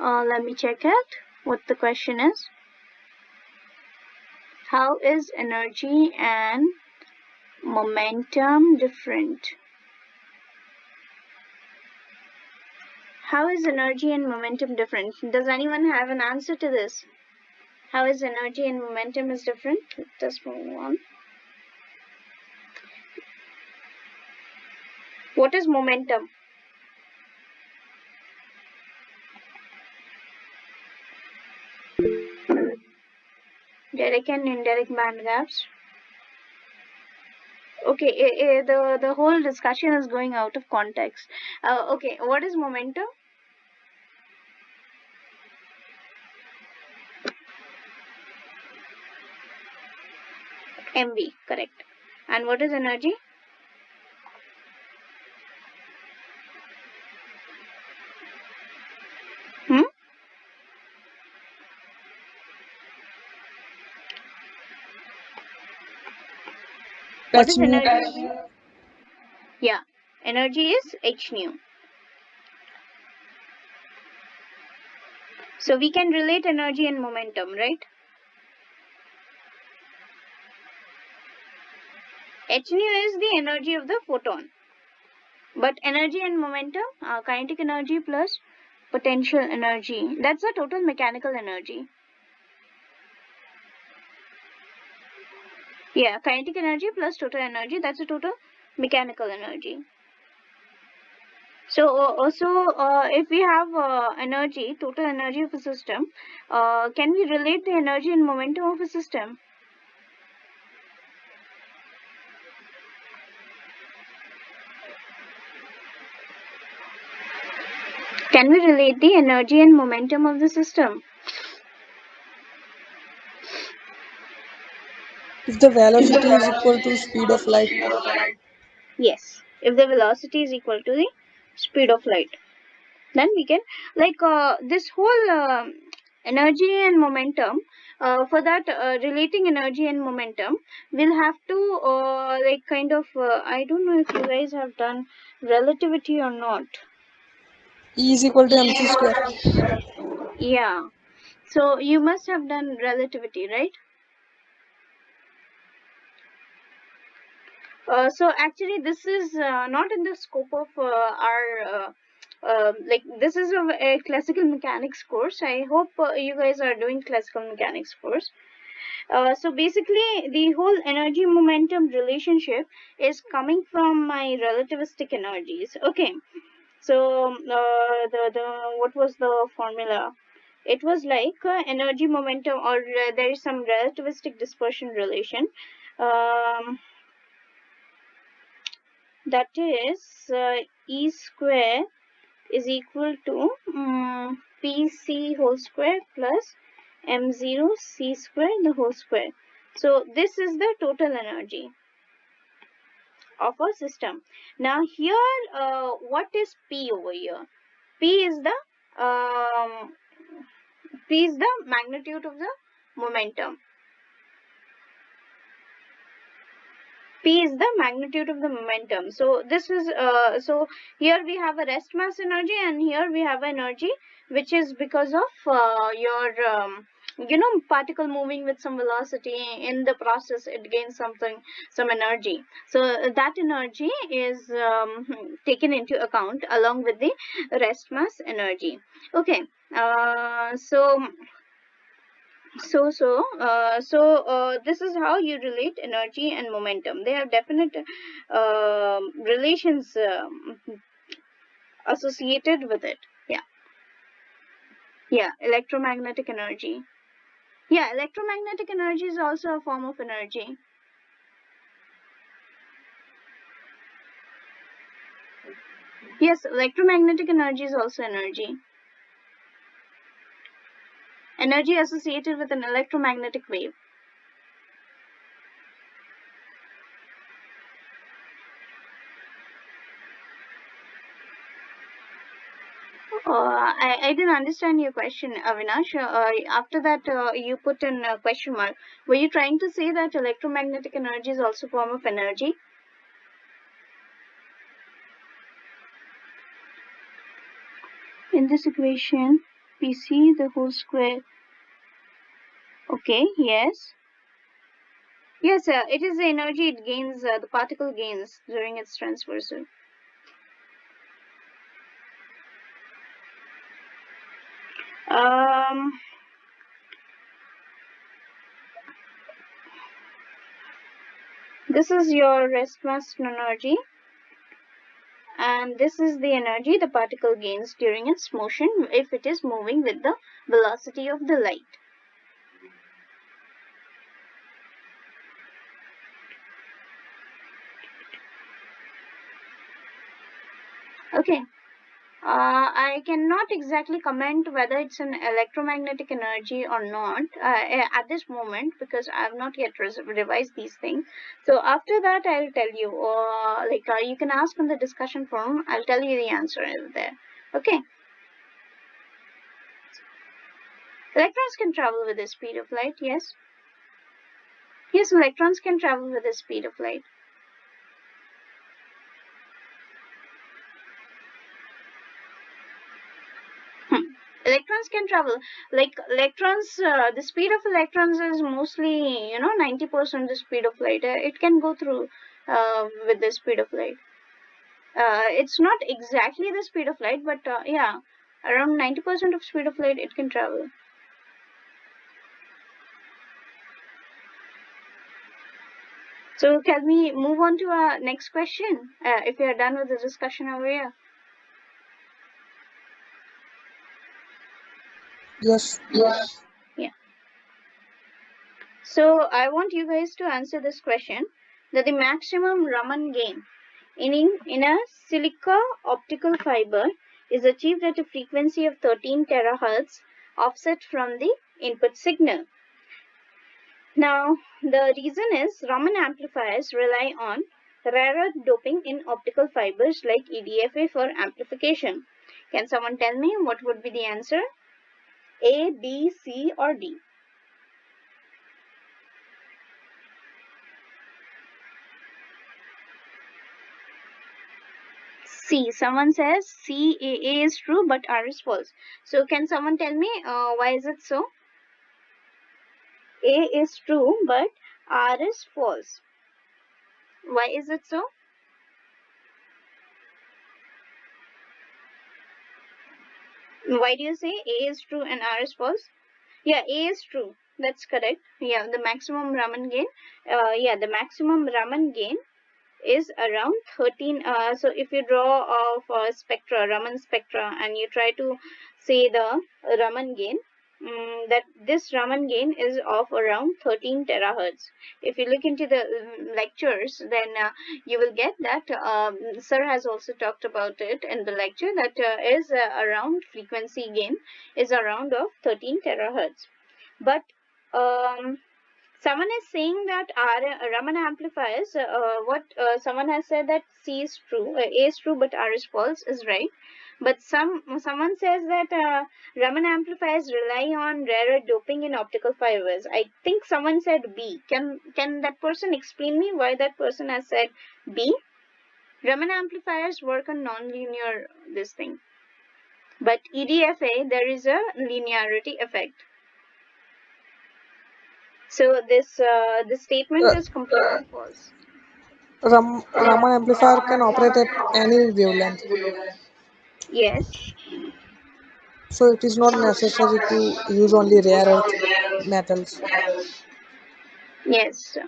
Let me check it. What the question is. How is energy and momentum different? How is energy and momentum different? Does anyone have an answer to this? How is energy and momentum is different? Let's move on. What is momentum? Direct and indirect band gaps. Okay, the whole discussion is going out of context. Okay, what is momentum? MV, correct. And what is energy? What is energy? Yeah, energy is h nu. So we can relate energy and momentum, right? H nu is the energy of the photon. But energy and momentum, kinetic energy plus potential energy, that's the total mechanical energy. Yeah, kinetic energy plus total energy, that's a total mechanical energy. So if we have energy, total energy of a system, can we relate the energy and momentum of a system? Can we relate the energy and momentum of the system? If the velocity is equal to speed of light. Yes, if the velocity is equal to the speed of light, then we can, like, this whole energy and momentum, for that relating energy and momentum, we'll have to like kind of, I don't know if you guys have done relativity or not. E is equal to mc square. Yeah, so you must have done relativity, right? So actually this is not in the scope of our like, this is a classical mechanics course. I hope you guys are doing classical mechanics course. So basically the whole energy momentum relationship is coming from my relativistic energies. Okay, so the what was the formula? It was like energy momentum, or there is some relativistic dispersion relation. That is E square is equal to PC whole square plus M0 C square the whole square. So this is the total energy of a system. Now here, what is P over here? P is the magnitude of the momentum. P is the magnitude of the momentum. So this is so here we have a rest mass energy, and here we have energy which is because of your particle moving with some velocity. In the process it gains some energy. So that energy is taken into account along with the rest mass energy. Okay, so this is how you relate energy and momentum. They have definite relations associated with it. Yeah, electromagnetic energy. Yeah, electromagnetic energy is also a form of energy. Yes, electromagnetic energy is also energy. Energy associated with an electromagnetic wave. I didn't understand your question, Avinash. After that, you put in a question mark. Were you trying to say that electromagnetic energy is also a form of energy? In this equation, PC the whole square. Okay, yes. Yes, it is the energy it gains, the particle gains during its transversal. This is your rest mass energy, and this is the energy the particle gains during its motion if it is moving with the velocity of the light. Okay. I cannot exactly comment whether it's an electromagnetic energy or not at this moment, because I have not yet revised these things. So after that, I'll tell you. You can ask on the discussion forum. I'll tell you the answer there. Okay. Electrons can travel with the speed of light. Yes. Yes, electrons can travel with the speed of light. Electrons can travel, like electrons, the speed of electrons is mostly 90% the speed of light. It can go through with the speed of light. It's not exactly the speed of light, but yeah, around 90% of speed of light it can travel. So can we move on to our next question, if we are done with the discussion over here? Yes. Yeah. So I want you guys to answer this question, that the maximum Raman gain in a silica optical fiber is achieved at a frequency of 13 terahertz offset from the input signal. Now, the reason is Raman amplifiers rely on rarer doping in optical fibers like EDFA for amplification. Can someone tell me what would be the answer? A, B, C, or D? C. Someone says C, A is true, but R is false. So, can someone tell me why is it so? A is true, but R is false. Why is it so? Why do you say A is true and R is false? Yeah, A is true. That's correct. Yeah, the maximum Raman gain. The maximum Raman gain is around 13. So if you draw of spectra, Raman spectra, and you try to say the Raman gain, that this Raman gain is of around 13 terahertz. If you look into the lectures, then you will get that sir has also talked about it in the lecture, that is around frequency gain is around of 13 terahertz. But someone is saying that our Raman amplifiers, someone has said that C is true, A is true, but R is false, is right. But someone says that Raman amplifiers rely on rarer doping in optical fibers. I think someone said B. Can that person explain me why that person has said B? Raman amplifiers work on non-linear this thing, but EDFA there is a linearity effect. So this statement is completely false. Raman amplifier can operate at any wavelength, Yes. so it is not necessary to use only rare earth metals. Yes.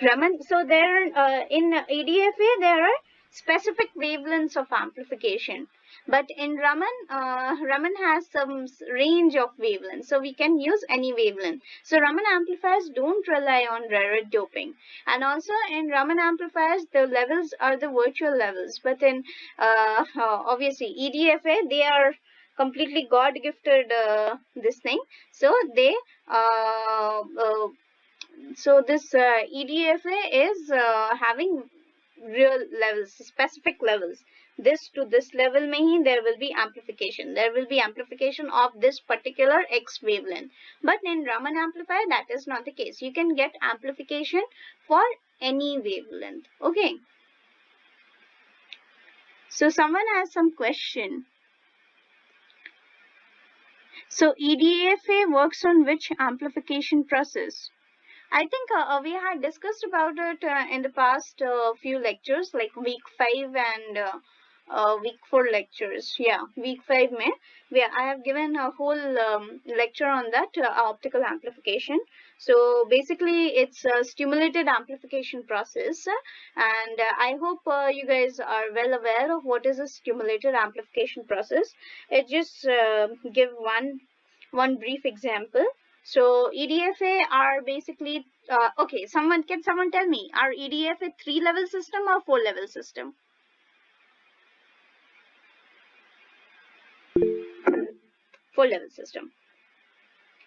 Raman, so there in EDFA there are specific wavelengths of amplification, but in Raman, Raman has some range of wavelengths, so we can use any wavelength. So Raman amplifiers don't rely on rarer doping, and also in Raman amplifiers the levels are the virtual levels, but in obviously EDFA they are completely God gifted this thing, so they so this EDFA is having real levels, specific levels. This to this level mean there will be amplification. There will be amplification of this particular X wavelength. But in Raman amplifier, that is not the case. You can get amplification for any wavelength. Okay. So someone has some question. So EDFA works on which amplification process? I think we had discussed about it in the past few lectures, like week 5 and week 4 lectures. Yeah, week 5 May. I have given a whole lecture on that optical amplification. So basically, it's a stimulated amplification process, and I hope you guys are well aware of what is a stimulated amplification process. It just give one brief example. So EDFA are basically okay. Can someone tell me, are EDFA 3-level system or 4-level system? 4-level system.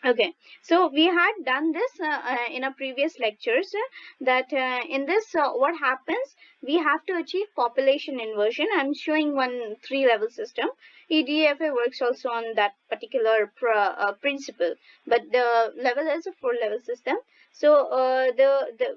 Okay, so we had done this in our previous lectures, that in this what happens, we have to achieve population inversion. I'm showing one 3-level system. EDFA works also on that particular principle, but the level is a 4-level system. So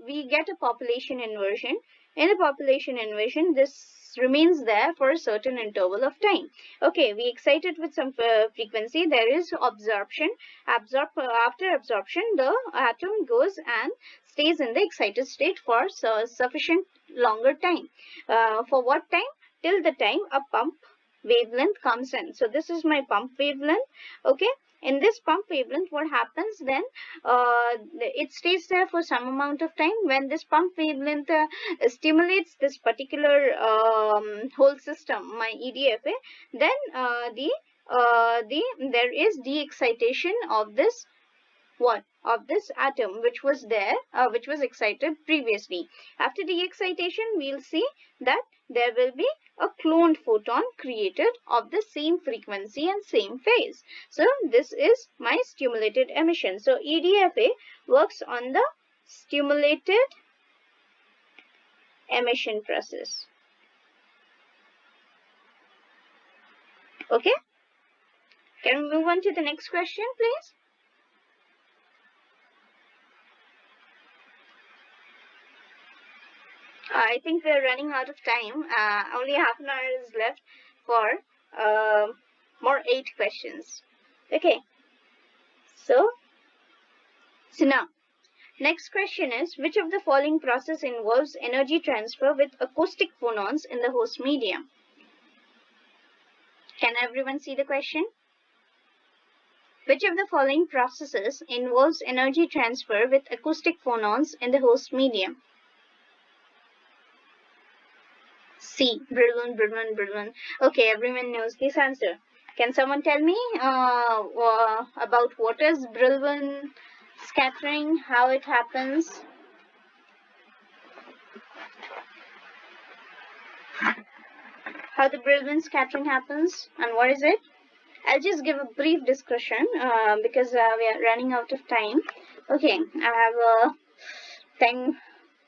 we get a population inversion. In the population inversion, this remains there for a certain interval of time. Okay, we excite it with some frequency. There is absorption. After absorption, the atom goes and stays in the excited state for sufficient longer time. For what time? Till the time a pump wavelength comes in. So this is my pump wavelength. Okay, in this pump wavelength, what happens then? It stays there for some amount of time. When this pump wavelength stimulates this particular whole system, my EDFA, then there is de-excitation of this atom which was there, which was excited previously. After de-excitation, we'll see that there will be a cloned photon created of the same frequency and same phase. So this is my stimulated emission. So EDFA works on the stimulated emission process. Okay, can we move on to the next question, please? I think we're running out of time. Only half an hour is left for more 8 questions. Okay. So now, next question is, which of the following process involves energy transfer with acoustic phonons in the host medium? Can everyone see the question? Which of the following processes involves energy transfer with acoustic phonons in the host medium? C. Brillouin. Okay, everyone knows this answer. Can someone tell me about what is Brillouin scattering, how it happens? How the Brillouin scattering happens and what is it? I'll just give a brief discussion because we are running out of time. Okay, I have a time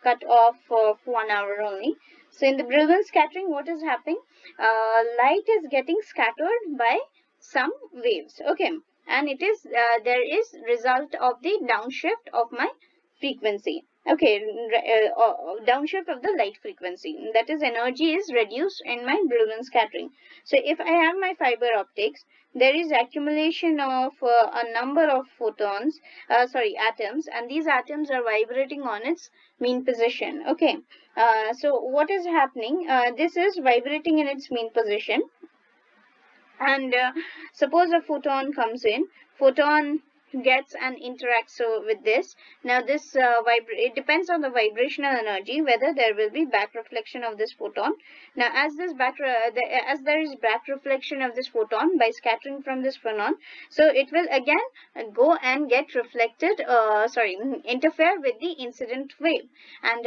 cut off of 1 hour only. So in the Brillouin scattering, what is happening? Light is getting scattered by some waves. Okay, and it is there is result of the downshift of my frequency. Okay, downshift of the light frequency. That is, energy is reduced in my Brillouin scattering. So if I have my fiber optics, there is accumulation of a number of atoms, and these atoms are vibrating on its mean position. Okay, so what is happening? This is vibrating in its mean position, and suppose a photon comes in. Photon gets and interacts with this. Now this it depends on the vibrational energy whether there will be back reflection of this photon. Now as there is back reflection of this photon by scattering from this phonon, so it will again go and get reflected, interfere with the incident wave, and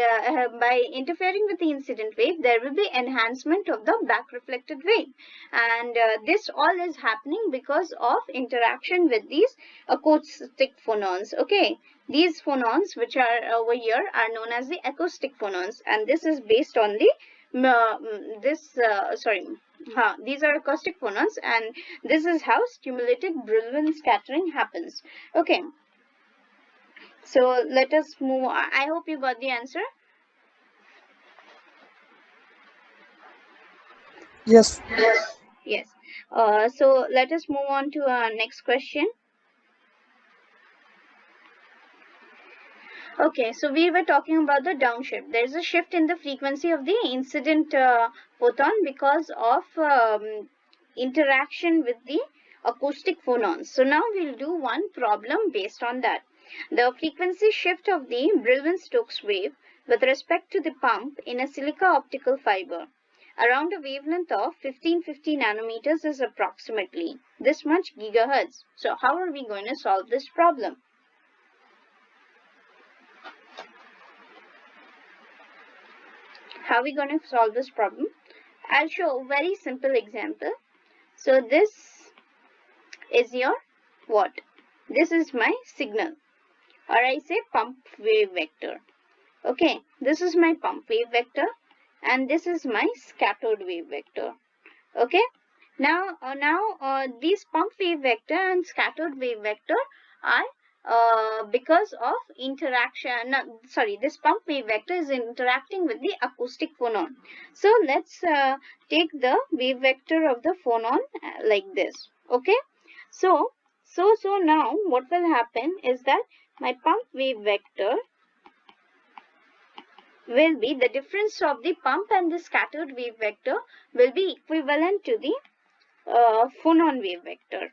by interfering with the incident wave, there will be enhancement of the back reflected wave, and this all is happening because of interaction with these acoustic phonons. Okay, these phonons which are over here are known as the acoustic phonons, and this is based on the these are acoustic phonons, and this is how stimulated Brillouin scattering happens. Okay, so let us move on. I hope you got the answer. Yes. Yes. So let us move on to our next question. Okay, so we were talking about the downshift. There is a shift in the frequency of the incident photon because of interaction with the acoustic phonons. So now we'll do one problem based on that. The frequency shift of the Brillouin-Stokes wave with respect to the pump in a silica optical fiber around a wavelength of 1550 nanometers is approximately this much gigahertz. So how are we going to solve this problem? How are we going to solve this problem? I'll show a very simple example. So this is your what? This is my signal, or I say pump wave vector. Okay, this is my pump wave vector and this is my scattered wave vector. Okay, now these pump wave vector and scattered wave vector are because of interaction. This pump wave vector is interacting with the acoustic phonon. So let's take the wave vector of the phonon like this. Okay, so now what will happen is that my pump wave vector will be the difference of the pump and the scattered wave vector will be equivalent to the phonon wave vector.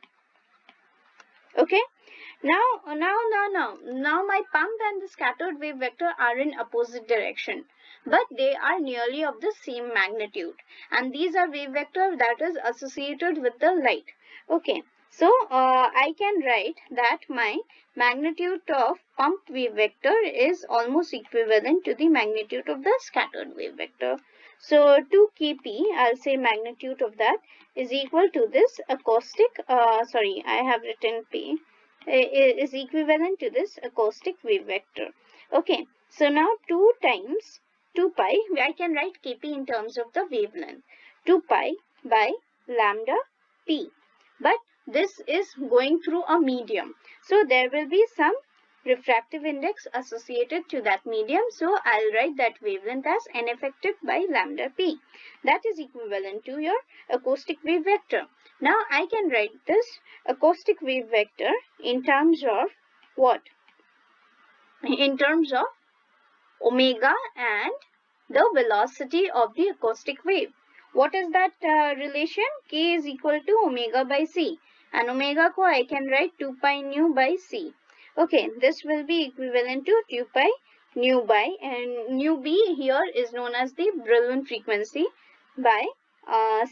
Okay, now my pump and the scattered wave vector are in opposite direction, but they are nearly of the same magnitude, and these are wave vector that is associated with the light. Okay, so I can write that my magnitude of pump wave vector is almost equivalent to the magnitude of the scattered wave vector. So 2 kp, I'll say magnitude of that is equal to this acoustic, I have written P, is equivalent to this acoustic wave vector. Okay, so now 2 times 2 pi, I can write kp in terms of the wavelength, 2 pi by lambda p. But this is going through a medium, so there will be some refractive index associated to that medium. So I'll write that wavelength as n effective by lambda p. That is equivalent to your acoustic wave vector. Now I can write this acoustic wave vector in terms of what? In terms of omega and the velocity of the acoustic wave. What is that relation? K is equal to omega by c, and omega ko I can write 2 pi nu by c. Okay, this will be equivalent to 2 pi nu by, and nu b here is known as the Brillouin frequency, by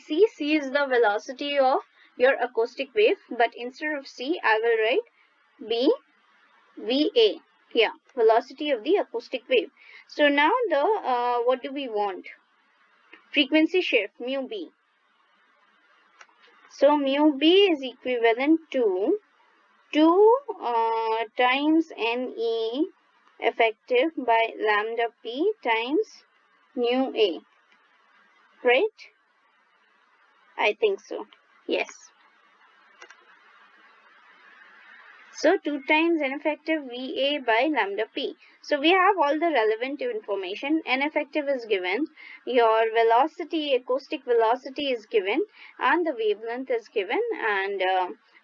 c. C is the velocity of your acoustic wave, but instead of c I will write b va. Yeah, velocity of the acoustic wave. So now the what do we want? Frequency shift mu b. So mu b is equivalent to 2 times Ne effective by lambda p times nu a. Right? I think so. Yes. So 2 times N effective VA by lambda P. So we have all the relevant information. N effective is given, your velocity, acoustic velocity is given, and the wavelength is given, and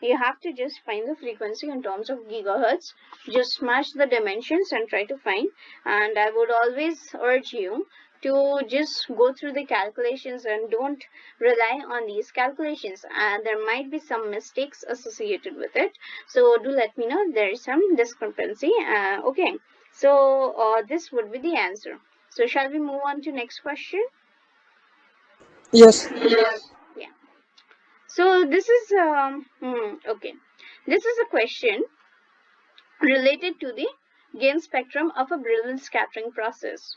you have to just find the frequency in terms of gigahertz. Just smash the dimensions and try to find. And I would always urge you to just go through the calculations and don't rely on these calculations. There might be some mistakes associated with it, so do let me know if there is some discrepancy. Okay, so this would be the answer. So shall we move on to next question? Yes. Yeah. So this is okay. This is a question related to the gain spectrum of a Brillouin scattering process.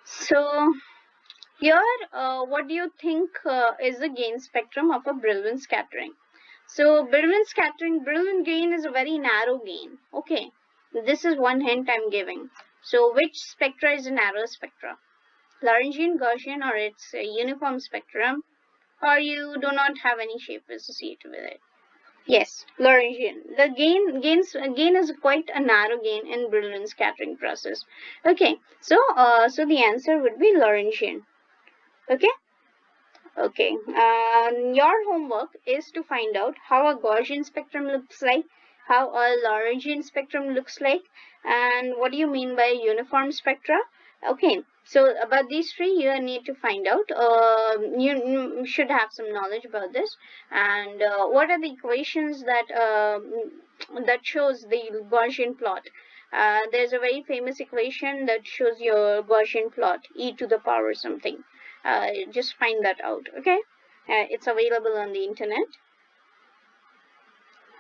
So here, what do you think is the gain spectrum of a Brillouin scattering? So Brillouin gain is a very narrow gain. Okay, this is one hint I'm giving. So which spectra is a narrow spectra? Lagrangian, Gaussian, or it's a uniform spectrum, or you do not have any shape associated with it? Yes, Lagrangian. The gain is quite a narrow gain in Brillouin scattering process. Okay, so the answer would be Lagrangian. Okay. Okay, your homework is to find out how a Gaussian spectrum looks like, how a Lorentzian spectrum looks like, and what do you mean by uniform spectra. Okay, so about these three you need to find out. You should have some knowledge about this. And what are the equations that that shows the Gaussian plot? There's a very famous equation that shows your Gaussian plot, e to the power something. Just find that out. Okay, it's available on the internet.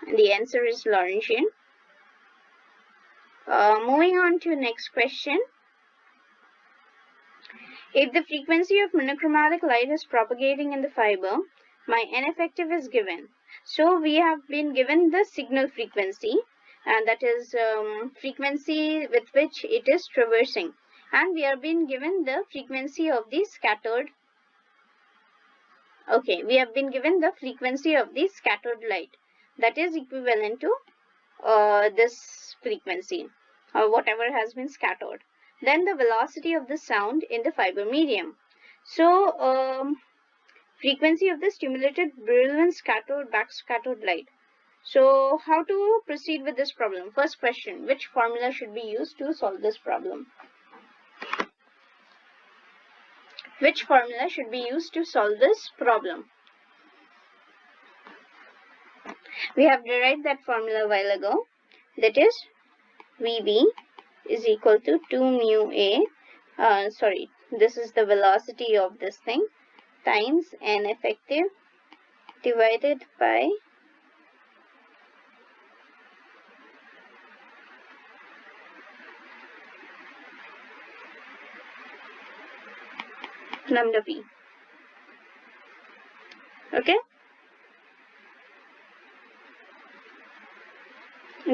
And the answer is Lorentzian. Moving on to next question. If the frequency of monochromatic light is propagating in the fiber, my N effective is given. So we have been given the signal frequency, and that is frequency with which it is traversing, and we have been given the frequency of the scattered. Okay, we have been given the frequency of the scattered light, that is equivalent to this frequency, or whatever has been scattered. Then the velocity of the sound in the fiber medium. So frequency of the stimulated Brillouin scattered backscattered light. So how to proceed with this problem? First question, which formula should be used to solve this problem? Which formula should be used to solve this problem? We have derived that formula a while ago. That is Vb is equal to 2 mu A. This is the velocity of this thing times N effective divided by lambda p. Okay,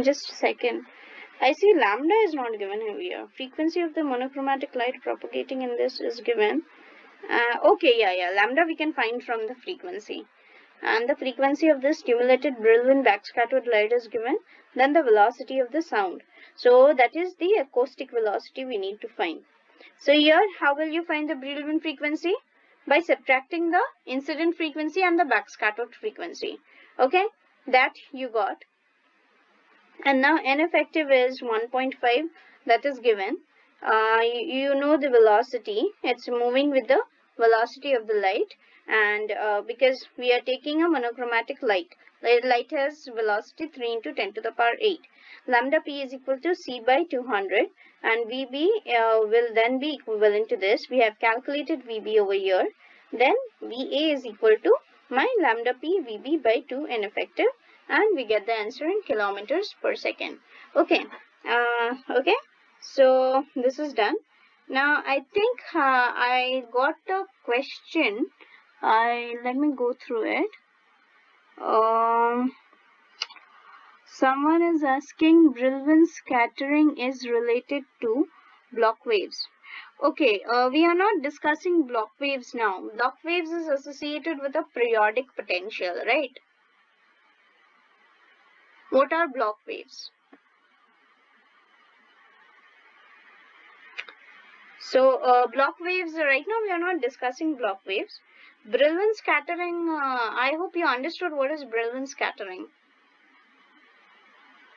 just a second. I see lambda is not given here. Frequency of the monochromatic light propagating in this is given. Okay, yeah, lambda we can find from the frequency. And the frequency of the stimulated Brillouin backscattered light is given. Then the velocity of the sound. So that is the acoustic velocity we need to find. So here, how will you find the Brillouin frequency? By subtracting the incident frequency and the backscattered frequency. Okay, that you got. And now N effective is 1.5, that is given. You know the velocity, it's moving with the velocity of the light, and because we are taking a monochromatic light has velocity 3 into 10 to the power 8. Lambda p is equal to c by 200, and Vb will then be equivalent to this. We have calculated Vb over here. Then Va is equal to my lambda p Vb by 2 N effective, and we get the answer in kilometers per second. Okay, okay, so this is done. Now I think I got a question. Let me go through it. Someone is asking, Brillouin scattering is related to Bloch waves. Okay, we are not discussing Bloch waves now. Bloch waves is associated with a periodic potential, right? What are Bloch waves? So Bloch waves, right now we are not discussing Bloch waves. Brillouin scattering, I hope you understood what is Brillouin scattering.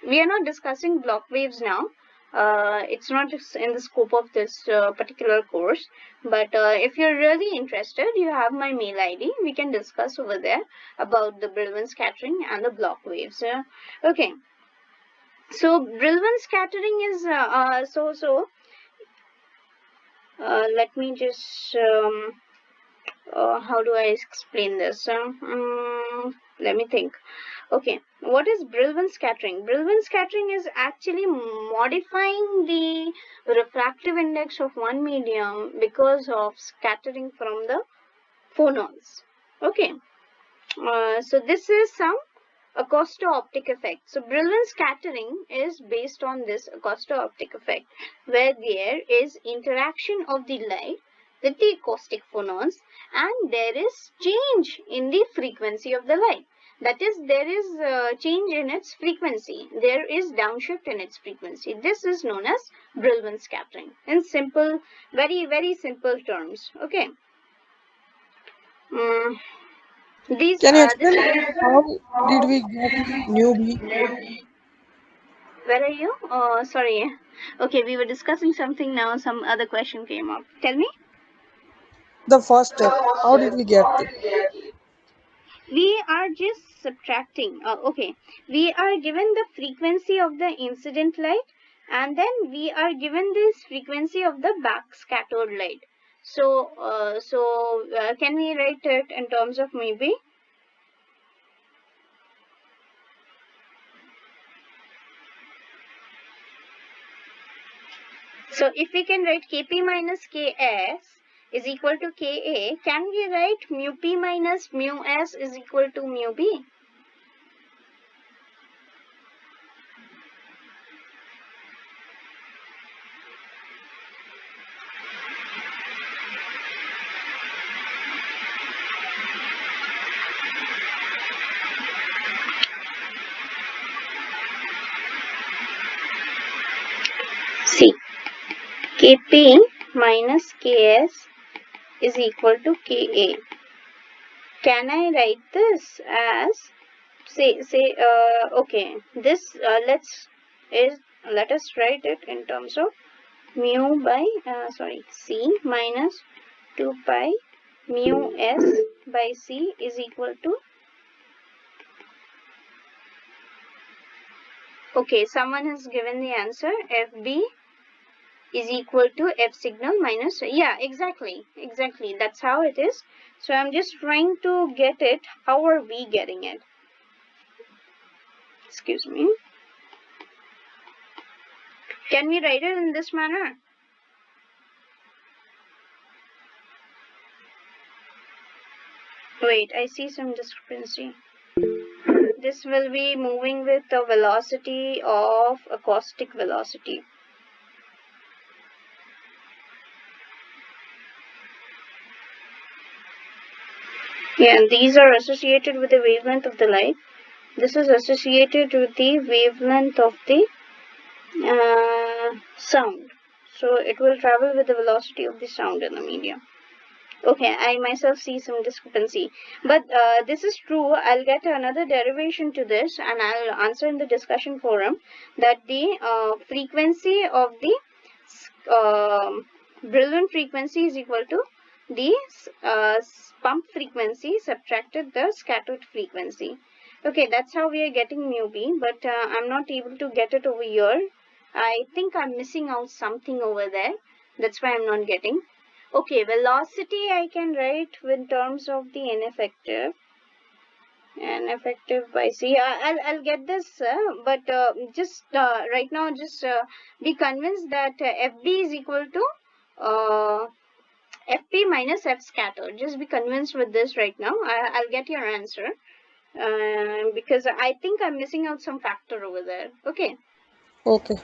We are not discussing Bloch waves now. It's not in the scope of this particular course, but if you're really interested, you have my mail ID. We can discuss over there about the Brillouin scattering and the Bloch waves. Okay, so Brillouin scattering is let me just how do I explain this? Let me think. Okay, what is Brillouin scattering? Brillouin scattering is actually modifying the refractive index of one medium because of scattering from the phonons. Okay, so this is some acousto-optic effect. So Brillouin scattering is based on this acousto-optic effect, where there is interaction of the light with the acoustic phonons, and there is change in the frequency of the light. That is, there is change in its frequency. There is downshift in its frequency. This is known as Brillouin scattering in simple, very simple terms. Okay. Mm, these Can you this explain how did we get newbie? Where are you? Sorry. Okay, we were discussing something now. Some other question came up. Tell me. The first step. How did we get it? We are just subtracting. Okay, we are given the frequency of the incident light, and then we are given this frequency of the back scattered light. So can we write it in terms of maybe? So if we can write Kp minus Ks is equal to Ka, can we write mu P minus mu S is equal to mu B? See, Kp minus Ks is equal to Ka. Can I write this as okay, this let us write it in terms of mu by C minus 2 pi mu S by C is equal to, okay, someone has given the answer, FB is equal to F signal minus, yeah, exactly, that's how it is. So I'm just trying to get it. How are we getting it? Excuse me. Can we write it in this manner? Wait, I see some discrepancy. This will be moving with the velocity of acoustic velocity. Yeah, and these are associated with the wavelength of the light. This is associated with the wavelength of the sound. So it will travel with the velocity of the sound in the medium. Okay, I myself see some discrepancy. But this is true. I'll get another derivation to this and I'll answer in the discussion forum that the frequency of the Brillouin frequency is equal to the pump frequency subtracted the scattered frequency. Okay, that's how we are getting mu B, but I'm not able to get it over here. I think I'm missing out something over there. That's why I'm not getting. Okay, velocity I can write in terms of the ineffective. Ineffective by C. I'll get this, but just right now, just be convinced that FB is equal to FP minus F scatter. Just be convinced with this right now. I'll get your answer because I think I'm missing out some factor over there. Okay. Okay.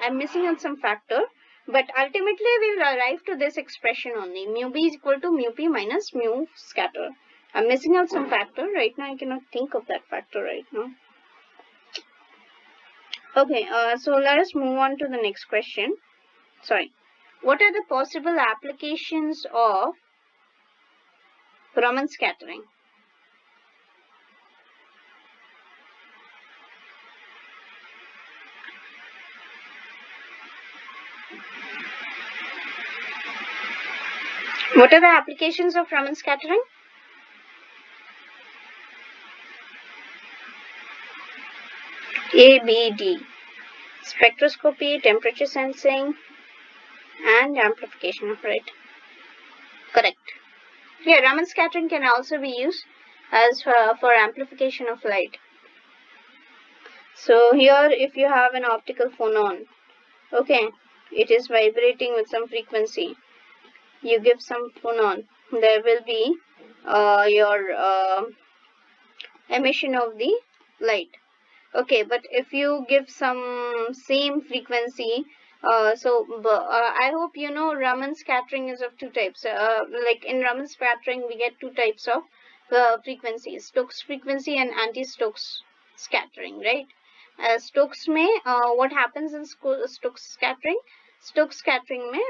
I'm missing out some factor, but ultimately we will arrive to this expression only. Mu B is equal to mu P minus mu scatter. I'm missing out some factor. Right now I cannot think of that factor right now. Okay, so let us move on to the next question. Sorry. What are the possible applications of Raman scattering? What are the applications of Raman scattering? A, B, D. Spectroscopy, temperature sensing, and amplification, right? Correct. Yeah, Raman scattering can also be used as for amplification of light. So here, if you have an optical phonon, okay, it is vibrating with some frequency. You give some phonon, there will be your emission of the light. Okay, but if you give some same frequency, I hope you know Raman scattering is of two types. Like in Raman scattering, we get two types of frequencies: Stokes frequency and anti-Stokes scattering, right? Stokes may what happens in Stokes scattering? Stokes scattering may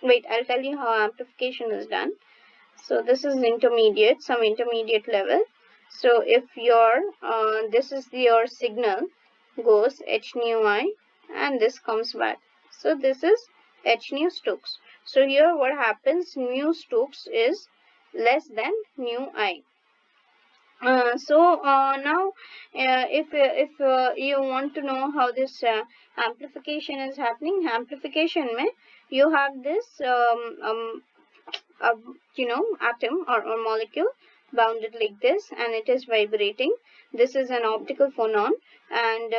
wait. I'll tell you how amplification is done. So this is intermediate, some intermediate level. So if your this is your signal goes h nu I and this comes back. So this is h nu Stokes. So here what happens, nu Stokes is less than nu I. Now if you want to know how this amplification is happening, amplification mein you have this atom or molecule bounded like this, and it is vibrating. This is an optical phonon, and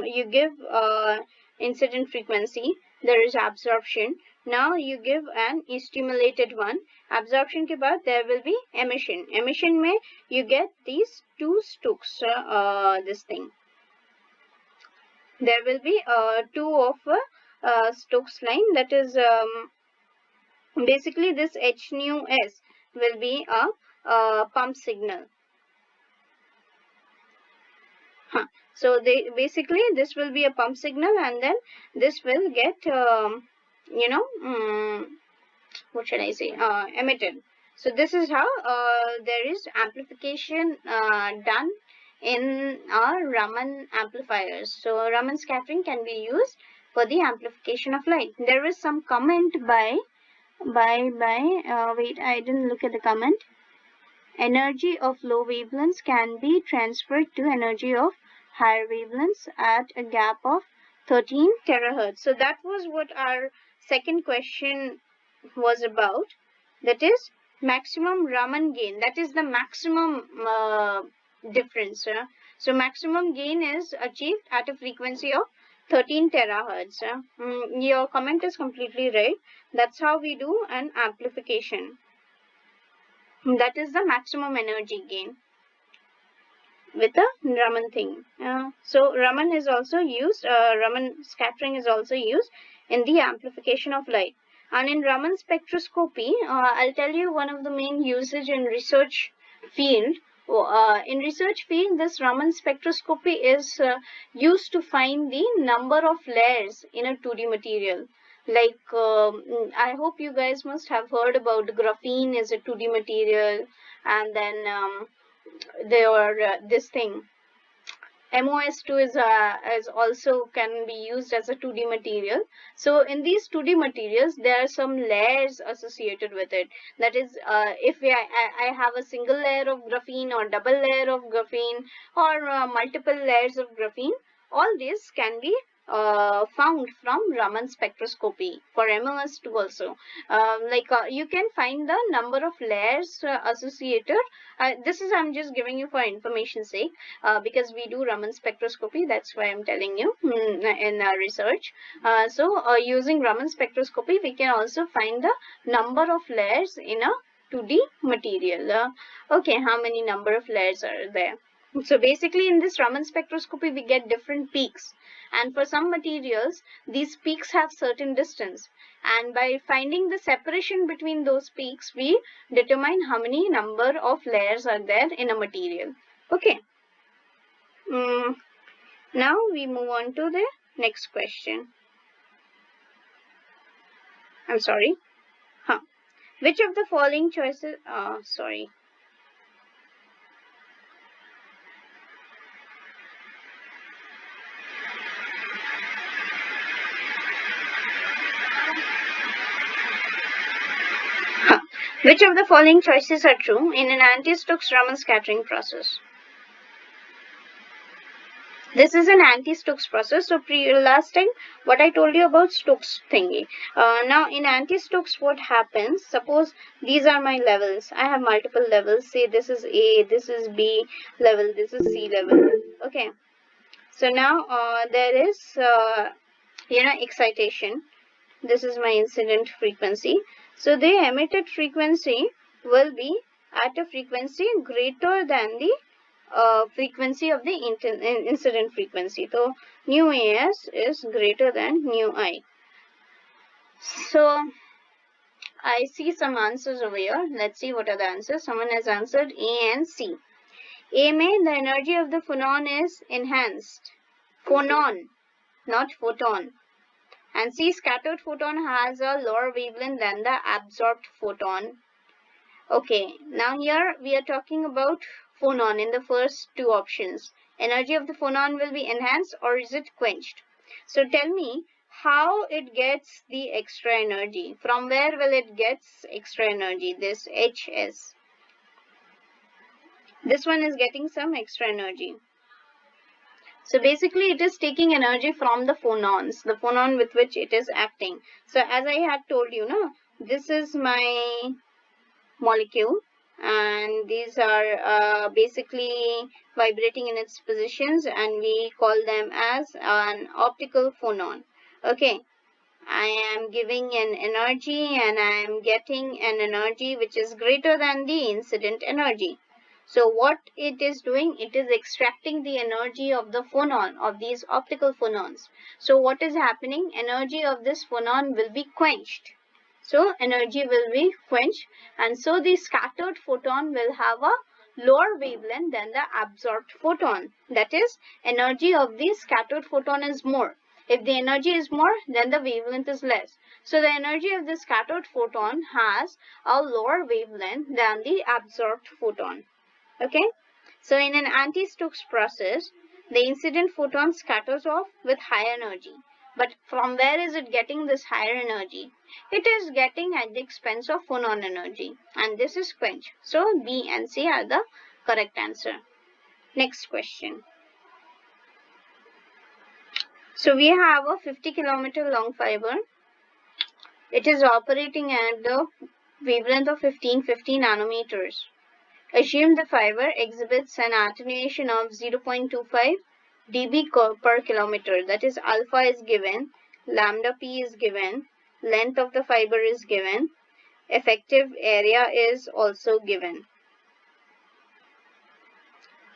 you give incident frequency, there is absorption. Now you give an stimulated one. Absorption के बाद there will be emission. Emission में you get these two Stokes, this thing. There will be two of Stokes line, that is basically this h nu s will be a pump signal. So basically this will be a pump signal, and then this will get what should I say, emitted. So this is how there is amplification done in our Raman amplifiers. So Raman scattering can be used for the amplification of light. There is some comment by wait, I didn't look at the comment. Energy of low wavelengths can be transferred to energy of higher wavelengths at a gap of 13 terahertz. So that was what our second question was about. That is maximum Raman gain. That is the maximum difference. So maximum gain is achieved at a frequency of 13 terahertz. Your comment is completely right. That's how we do an amplification. That is the maximum energy gain with the Raman thing. So Raman is also used, Raman scattering is also used in the amplification of light. And in Raman spectroscopy, I'll tell you one of the main usage in research field. In research field, this Raman spectroscopy is used to find the number of layers in a 2D material. Like I hope you guys must have heard about graphene is a 2D material, and then there are this thing MOS2 is also can be used as a 2D material. So in these 2D materials, there are some layers associated with it. That is, if I have a single layer of graphene or double layer of graphene or multiple layers of graphene, all these can be found from Raman spectroscopy for MOS2 also. You can find the number of layers associated. This is I'm just giving you for information's sake, because we do Raman spectroscopy. That's why I'm telling you in research. Using Raman spectroscopy, we can also find the number of layers in a 2D material. Okay, how many number of layers are there? So basically in this Raman spectroscopy, we get different peaks, and for some materials these peaks have certain distance, and by finding the separation between those peaks, we determine how many number of layers are there in a material. Okay. Now we move on to the next question. I'm sorry. Which of the following choices sorry. Which of the following choices are true in an anti-Stokes Raman scattering process? This is an anti-Stokes process. So last time what I told you about Stokes thingy. Now in anti-Stokes, what happens? Suppose these are my levels. I have multiple levels. Say this is A, this is B level, this is C level. Okay. So now there is excitation. This is my incident frequency. So the emitted frequency will be at a frequency greater than the frequency of the incident frequency. So nu AS is greater than nu I. So I see some answers over here. Let's see what are the answers. Someone has answered A and C. A may the energy of the phonon is enhanced. Phonon, not photon. And C, scattered photon has a lower wavelength than the absorbed photon. Okay, now here we are talking about phonon in the first two options. Energy of the phonon will be enhanced or is it quenched? So tell me how it gets the extra energy. From where will it get extra energy? This HS. This one is getting some extra energy. So basically it is taking energy from the phonons, the phonon with which it is acting. So as I had told you, no, this is my molecule and these are basically vibrating in its positions and we call them as an optical phonon. Okay, I am giving an energy and I am getting an energy which is greater than the incident energy. So what it is doing, it is extracting the energy of the phonon, of these optical phonons. So what is happening? Energy of this phonon will be quenched. So energy will be quenched and so the scattered photon will have a lower wavelength than the absorbed photon. That is, energy of the scattered photon is more. If the energy is more, then the wavelength is less. So the energy of the scattered photon has a lower wavelength than the absorbed photon. Okay, so in an anti-Stokes process, the incident photon scatters off with higher energy. But from where is it getting this higher energy? It is getting at the expense of phonon energy, and this is quenched. So B and C are the correct answer. Next question. So we have a 50-kilometer long fiber. It is operating at the wavelength of 1550 nanometers. Assume the fiber exhibits an attenuation of 0.25 dB per kilometer. That is, alpha is given, lambda p is given, length of the fiber is given, effective area is also given,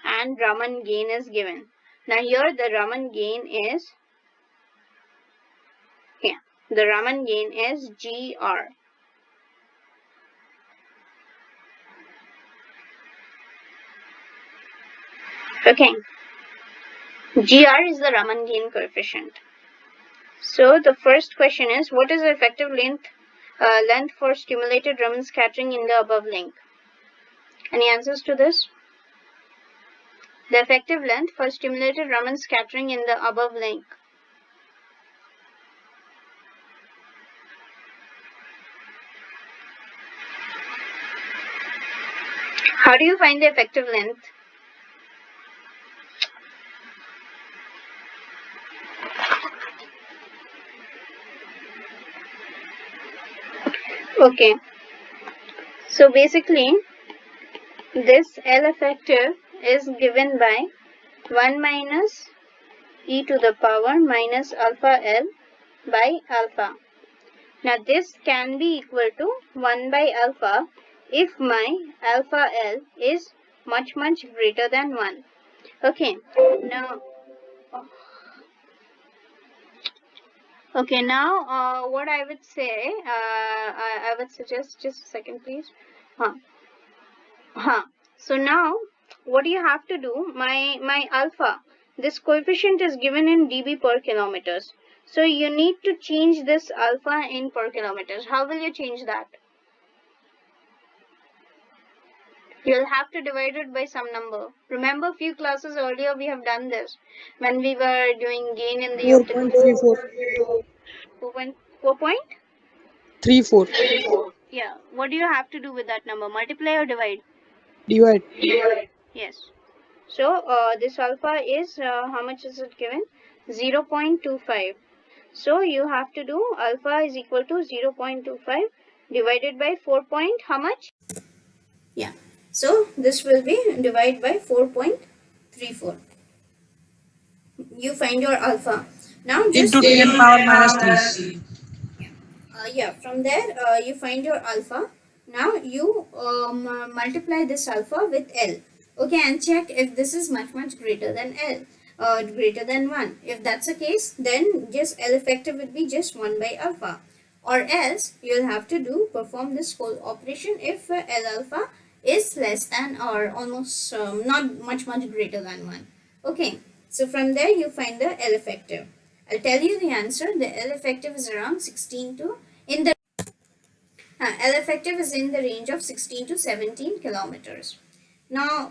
and Raman gain is given. Now here the Raman gain is here. The Raman gain is GR. Okay, GR is the Raman gain coefficient. So the first question is, what is the effective length for stimulated Raman scattering in the above link? Any answers to this? The effective length for stimulated Raman scattering in the above link. How do you find the effective length? Okay, so basically this L effective is given by 1 minus e to the power minus alpha L by alpha. Now this can be equal to 1 by alpha if my alpha L is much greater than 1. Okay, now what I would say, I would suggest, just a second please. So now what you have to do, my alpha, this coefficient is given in dB per kilometers. So you need to change this alpha in per kilometers. How will you change that? You'll have to divide it by some number. Remember, a few classes earlier we have done this when we were doing gain in the optical. 4.34. 4.34. Yeah. What do you have to do with that number? Multiply or divide? Divide. Yes. So this alpha is how much is it given? 0.25. So you have to do alpha is equal to 0.25 divided by 4 point how much? Yeah. So this will be divided by 4.34. You find your alpha. Now just Into 10 power minus 3. yeah, from there you find your alpha. Now you multiply this alpha with L. Okay, and check if this is much greater than L, greater than 1. If that's the case, then just L effective will be just 1 by alpha. Or else you'll have to perform this whole operation if L alpha is less than or almost not much greater than 1. Okay, so from there you find the L effective. I'll tell you the answer. The L effective is around 16 to L effective is in the range of 16 to 17 kilometers. Now,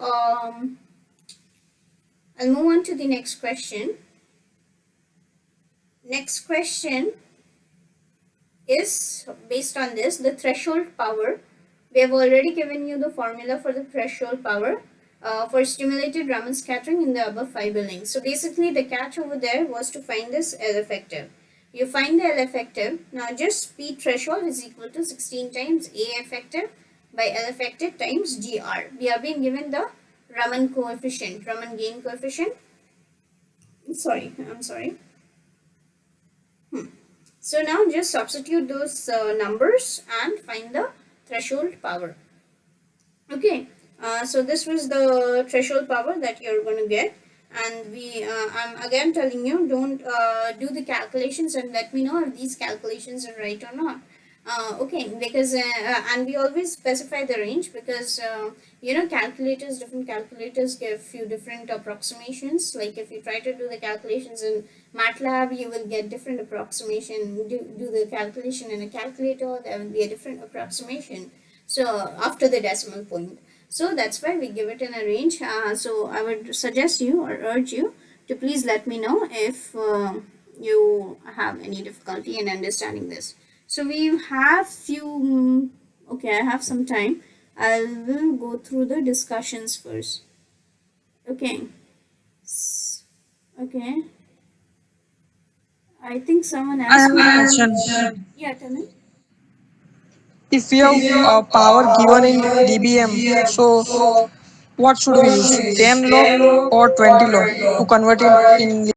I'll move on to the next question. Next question is based on this, the threshold power. We have already given you the formula for the threshold power for stimulated Raman scattering in the above fiber links. So basically the catch over there was to find this L effective. You find the L effective. Now just P threshold is equal to 16 times A effective by L effective times GR. We are being given the Raman coefficient, Raman gain coefficient. Sorry, I'm sorry. So now just substitute those numbers and find the threshold power. Okay, so this was the threshold power that you're going to get, and I'm again telling you, don't do the calculations and let me know if these calculations are right or not. Okay, because and we always specify the range, because calculators, different calculators give few different approximations. Like if you try to do the calculations in MATLAB, you will get different approximation. Do the calculation in a calculator, there will be a different approximation, so after the decimal point. So that's why we give it in a range. So I would suggest you or urge you to please let me know if you have any difficulty in understanding this. So we have few, okay, I have some time. I will go through the discussions first. Okay. Okay. I think someone I asked have me. a question. Yeah, tell me. If we have power given in dBm, so what should we use? 10 log or 20 log to convert it in